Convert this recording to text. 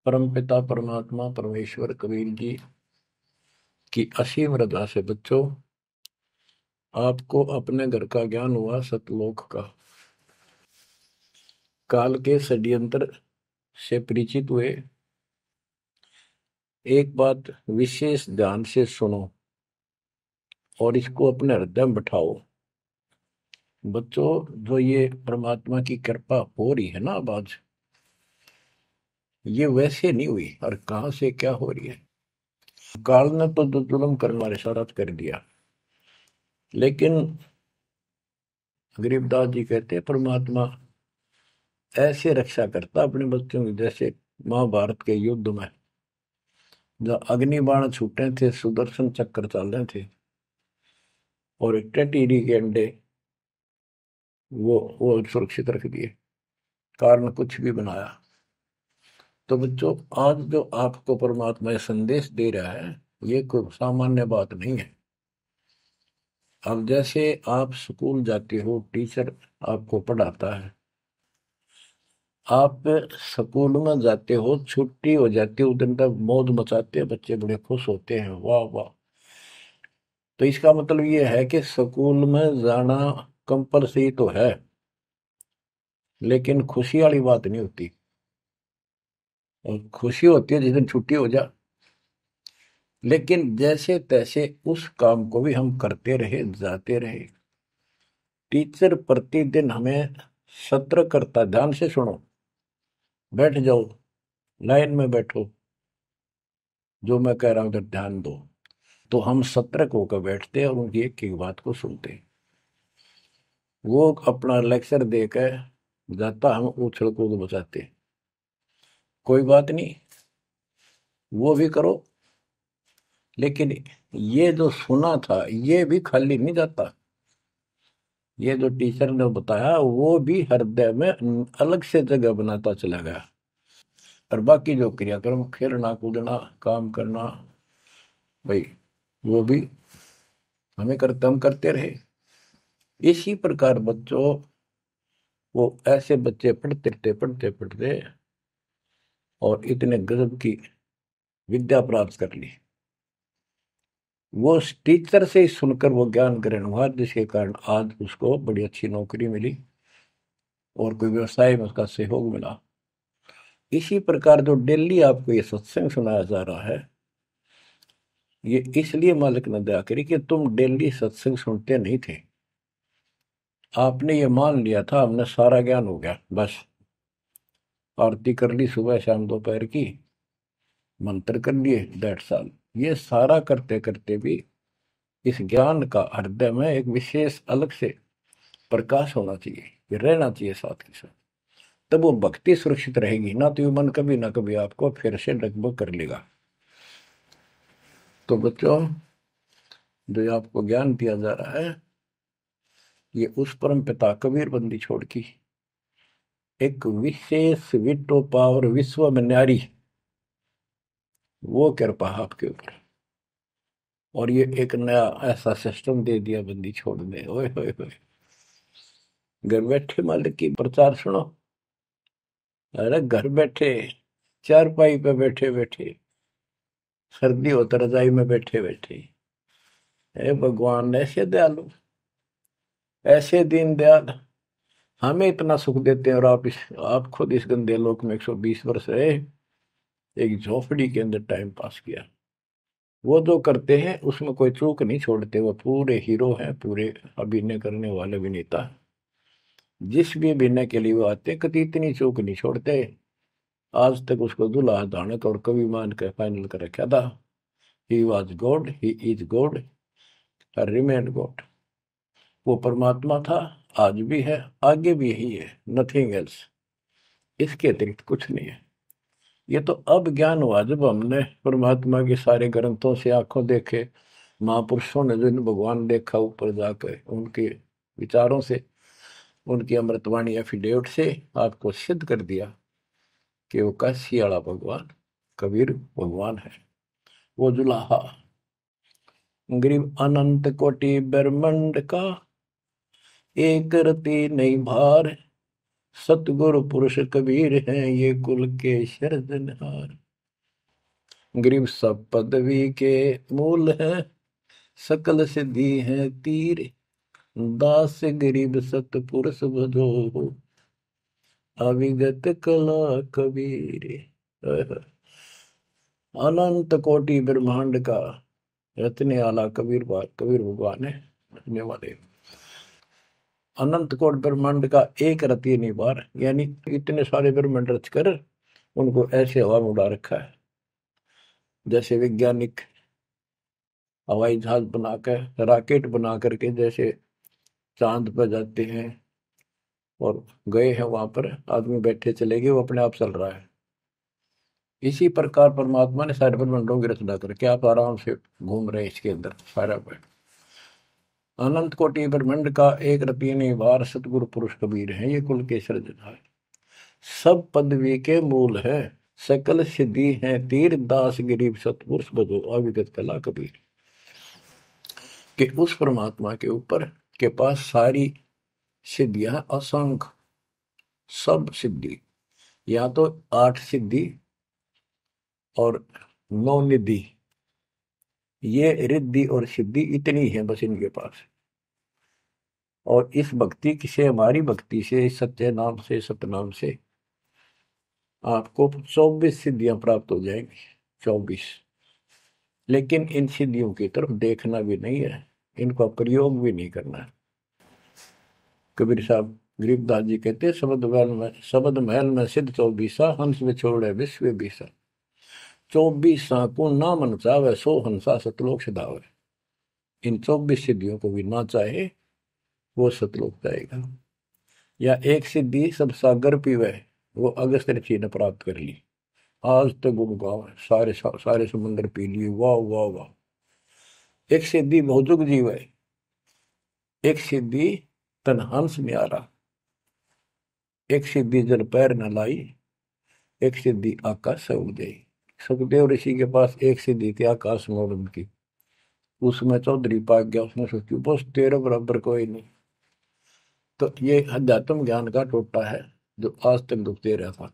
परमपिता परमात्मा परमेश्वर कबीर जी की असीम रजा से बच्चों, आपको अपने घर का ज्ञान हुआ सतलोक का। काल के षड्यंत्र से परिचित हुए। एक बात विशेष ध्यान से सुनो और इसको अपने हृदय में बिठाओ। बच्चों, जो ये परमात्मा की कृपा हो रही है ना अब आज, ये वैसे नहीं हुई। और कहां से क्या हो रही है? काल ने तो जुल्म करने वाले सारा कर दिया, लेकिन गरीबदास जी कहते हैं परमात्मा ऐसे रक्षा करता अपने बच्चों की, जैसे महाभारत के युद्ध में जब अग्नि बाण छूटे थे, सुदर्शन चक्र चल रहे थे और एक टेटीरी के अंडे वो सुरक्षित रख दिए, कारण कुछ भी बनाया। तो बच्चों, आज जो आपको परमात्मा संदेश दे रहा है, ये कोई सामान्य बात नहीं है। अब जैसे आप स्कूल जाते हो, टीचर आपको पढ़ाता है, आप स्कूल में जाते हो, छुट्टी हो जाती है, उस दिन तक मौज मचाते हैं, बच्चे बड़े खुश होते हैं, वाह वाह। तो इसका मतलब ये है कि स्कूल में जाना कंपलसरी तो है, लेकिन खुशी वाली बात नहीं होती। और खुशी होती है जिस दिन छुट्टी हो जा। लेकिन जैसे तैसे उस काम को भी हम करते रहे, जाते रहे। टीचर प्रतिदिन हमें सत्र करता, ध्यान से सुनो, बैठ जाओ, लाइन में बैठो, जो मैं कह रहा हूं उधर ध्यान दो। तो हम सतर्क होकर बैठते हैं और उनकी एक एक बात को सुनते हैं। वो अपना लेक्चर देकर जाता, हम उछल कूद बचाते। कोई बात नहीं, वो भी करो, लेकिन ये जो सुना था ये भी खाली नहीं जाता। ये जो टीचर ने बताया वो भी हृदय में अलग से जगह बनाता चला गया। और बाकी जो क्रियाक्रम, खेलना कूदना, काम करना, भाई वो भी हम करते रहे। इसी प्रकार बच्चों, वो ऐसे बच्चे पढ़ते और इतने गजब की विद्या प्राप्त कर ली। वो उस टीचर से ही सुनकर वो ज्ञान ग्रहण हुआ, जिसके कारण आज उसको बड़ी अच्छी नौकरी मिली और कोई व्यवसाय में उसका सहयोग मिला। इसी प्रकार जो डेली आपको ये सत्संग सुनाया जा रहा है, ये इसलिए मालिक ने दया करी कि तुम डेली सत्संग सुनते नहीं थे। आपने ये मान लिया था हमने सारा ज्ञान हो गया, बस आरती कर ली सुबह शाम दोपहर की, मंत्र कर लिए, 1.5 साल। ये सारा करते करते भी इस ज्ञान का हृदय में एक विशेष अलग से प्रकाश होना चाहिए, ये रहना चाहिए साथ के साथ। तब वो भक्ति सुरक्षित रहेगी, ना तो ये मन कभी ना कभी आपको फिर से डगमग कर लेगा। तो बच्चों, जो आपको ज्ञान दिया जा रहा है, ये उस परम पिता कबीर बंदी छोड़ की एक विशेष विटो पावर विश्व में न्यारी, वो कृपा आपके ऊपर। और ये एक नया ऐसा सिस्टम दे दिया बंदी छोड़ने। ओए होए होए, घर बैठे मालिक की प्रचार सुनो। अरे घर बैठे, चारपाई पे बैठे बैठे, सर्दी हो तो रजाई में बैठे बैठे, हे भगवान ऐसे दयालु, ऐसे दीन दयाल, हमें इतना सुख देते हैं। और आप खुद इस गंदे लोक में 120 वर्ष रहे, एक झोपड़ी के अंदर टाइम पास किया। वो जो करते हैं उसमें कोई चूक नहीं छोड़ते, वो पूरे हीरो हैं, पूरे अभिनय करने वाले अभिनेता। जिस भी अभिनय के लिए वो आते हैं, कभी इतनी चूक नहीं छोड़ते। आज तक उसको दुल्हा दानक और कवि मान के फाइनल कर रखा था। He was God, he is God, remain God. वो परमात्मा था, आज भी है, आगे भी यही है, नथिंग एल्स। इसके अतिरिक्त कुछ नहीं है। ये तो अब ज्ञान हुआ जब हमने परमात्मा के सारे ग्रंथों से आंखों देखे, महापुरुषों ने जिन भगवान देखा ऊपर जाकर, उनके विचारों से, उनकी अमृतवाणी एफिडेविट से आपको सिद्ध कर दिया कि वो काशी वाला भगवान कबीर भगवान है। वो जुलाहा गरीब अनंत कोटि ब्रह्मांड का, एक रति नहीं भार, सतगुरु पुरुष कबीर हैं ये कुल के सिरजनहार। गरीब सब पदवी के मूल हैं, सकल सिद्धि है तीर। दास गरीब सतपुरुष भजो, अविगत कला कबीर। अनंत कोटि ब्रह्मांड का रचने वाला कबीर भगवान है। रचने वाले अनंत कोटि ब्रह्मांड का एक रतिय निवार, यानी इतने सारे ब्रह्मांड रच कर उनको ऐसे हवा में उड़ा रखा है। जैसे वैज्ञानिक हवाई जहाज बनाकर, रॉकेट बना करके जैसे चांद पर जाते हैं और गए हैं, वहां पर आदमी बैठे चले गए, वो अपने आप चल रहा है। इसी प्रकार परमात्मा ने सारे ब्रह्मांडों की रचना करके आप आराम से घूम रहे हैं इसके अंदर सारा बैठ। अनंत कोटि ब्रह्मांड का एक रतिय निवार, सतगुरु पुरुष कबीर है ये कुल के सिरजनहार। सब पदवी के मूल है, सकल सिद्धि है तीर। दास गरीब सतपुरुष भजो, अविगत कला कबीर। कि उस परमात्मा के ऊपर के पास सारी सिद्धियां असंख्य, सब सिद्धि, या तो 8 सिद्धि और 9 निधि, ये रिद्धि और सिद्धि इतनी है बस इनके पास। और इस भक्ति से, हमारी भक्ति से, सत्य नाम से, सतनाम से आपको 24 सिद्धियां प्राप्त हो जाएंगी। 24। लेकिन इन सिद्धियों की तरफ देखना भी नहीं है, इनका प्रयोग भी नहीं करना है। कबीर साहब गरीबदास जी कहते हैं, शब्द महल में सिद्ध 24, हंस में छोड़े विश्व बीसा। 24 को ना मन चावे, सो हंसा सतलोक सिधावे। इन 24 सिद्धियों को भी ना चाहे वो सतलोक जाएगा। या एक सिद्धि सब सागर पीवे, वो अगस्त ऋषि ने प्राप्त कर ली। आज तक गुण गाओ, सारे समुद्र पी लिए, वाह वाह वाह। एक सिद्धि बहुजुग जीव है, एक सिद्धि तन हंस न्यारा, एक सिद्धि जल पैर न लाई, एक सिद्धि आकाश से उड़ गई। सुखदेव ऋषि के पास एक सिद्धि थी आकाश में उड़न की, उसमें चौधरी पाक गया, उसने सोची बस तेरे बराबर कोई नहीं। तो ये अध्यात्म ज्ञान का टोटा है जो आज तक दुख दे रहा था।